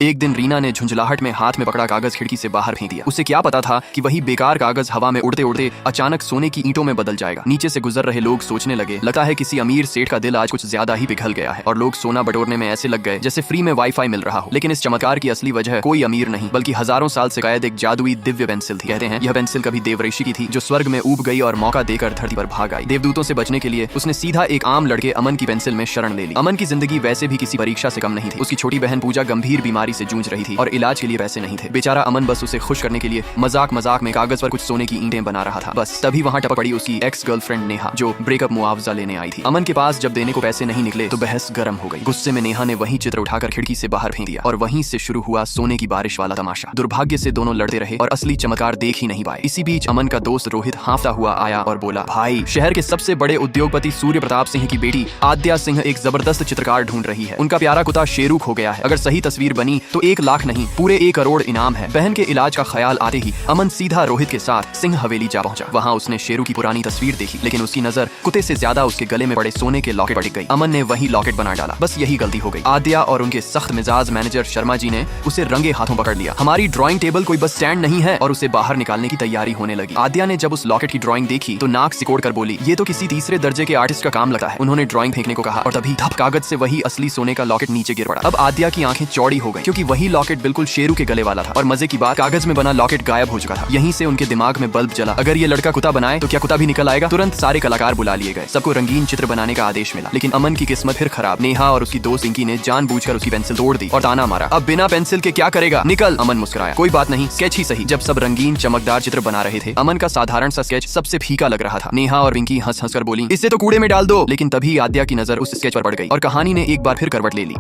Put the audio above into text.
एक दिन रीना ने झुंझलाहट में हाथ में पकड़ा कागज खिड़की से बाहर फेंक दिया। उसे क्या पता था कि वही बेकार कागज हवा में उड़ते उड़ते अचानक सोने की ईंटों में बदल जाएगा। नीचे से गुजर रहे लोग सोचने लगे, लगता है किसी अमीर सेठ का दिल आज कुछ ज्यादा ही पिघल गया है। और लोग सोना बटोरने में ऐसे लग गए जैसे फ्री में वाईफाई मिल रहा हो। लेकिन इस चमत्कार की असली वजह कोई अमीर नहीं बल्कि हजारों साल से कैद एक जादुई दिव्य पेंसिल थी। कहते हैं यह पेंसिल कभी देवऋषि की थी जो स्वर्ग में ऊब गई और मौका देकर धरती पर भाग आई। देवदूतों से बचने के लिए उसने सीधा एक आम लड़के अमन की पेंसिल में शरण ले ली। अमन की जिंदगी वैसे भी किसी परीक्षा से कम नहीं थी। उसकी छोटी बहन पूजा गंभीर बीमारी से जूझ रही थी और इलाज के लिए पैसे नहीं थे। बेचारा अमन बस उसे खुश करने के लिए मजाक मजाक में कागज पर कुछ सोने की ईंटें बना रहा था। बस तभी वहां टपक पड़ी उसकी एक्स गर्लफ्रेंड नेहा जो ब्रेकअप मुआवजा लेने आई थी। अमन के पास जब देने को पैसे नहीं निकले तो बहस गर्म हो गई। गुस्से में नेहा ने वही चित्र उठाकर खिड़की से बाहर फेंक दिया और वहीं से शुरू हुआ सोने की बारिश वाला तमाशा। दुर्भाग्य से दोनों लड़ते रहे और असली चमत्कार देख ही नहीं पाए। इसी बीच अमन का दोस्त रोहित हांफता हुआ आया और बोला, भाई शहर के सबसे बड़े उद्योगपति सूर्य प्रताप सिंह की बेटी आद्या सिंह एक जबरदस्त चित्रकार ढूंढ रही है। उनका प्यारा कुत्ता शेरू खो गया है। अगर सही तस्वीर बनी तो 1 लाख नहीं पूरे 1 करोड़ इनाम है। बहन के इलाज का ख्याल आते ही अमन सीधा रोहित के साथ सिंह हवेली जा पहुंचा। वहां उसने शेरू की पुरानी तस्वीर देखी लेकिन उसकी नजर कुत्ते से ज्यादा उसके गले में पड़े सोने के लॉकेट पर टिक गई। अमन ने वही लॉकेट बना डाला। बस यही गलती हो गई। आद्या और उनके सख्त मिजाज मैनेजर शर्मा जी ने उसे रंगे हाथों पकड़ लिया। हमारी ड्राइंग टेबल कोई बस स्टैंड नहीं है और उसे बाहर निकालने की तैयारी होने लगी। आद्या ने जब उस लॉकेट की ड्राइंग देखी तो नाक सिकोड़ कर बोली, ये तो किसी तीसरे दर्जे के आर्टिस्ट का काम लगता है। उन्होंने ड्राइंग फेंकने को कहा और तभी धप कागज से वही असली सोने का लॉकेट नीचे गिर पड़ा। अब आद्या की आंखें चौड़ी हो गई क्योंकि वही लॉकेट बिल्कुल शेरू के गले वाला था और मजे की बात कागज में बना लॉकेट गायब हो चुका था। यहीं से उनके दिमाग में बल्ब जला। अगर ये लड़का कुत्ता बनाए तो क्या कुत्ता भी निकल आएगा। तुरंत सारे कलाकार बुला लिए गए। सबको रंगीन चित्र बनाने का आदेश मिला। लेकिन अमन की किस्मत फिर खराब। नेहा और उसकी दोस्त इंकी ने जानबूझकर उसकी पेंसिल तोड़ दी और ताना मारा, अब बिना पेंसिल के क्या करेगा, निकल। अमन मुस्कुराया, कोई बात नहीं, स्केच ही सही। जब सब रंगीन चमकदार चित्र बना रहे थे अमन का साधारण सा स्केच सबसे फीका लग रहा था। नेहा और इंकी हंस हंस कर बोली, इसे तो कूड़े में डाल दो। लेकिन तभी आद्या की नजर उस स्केच पर पड़ गई और कहानी ने एक बार फिर करवट ले ली।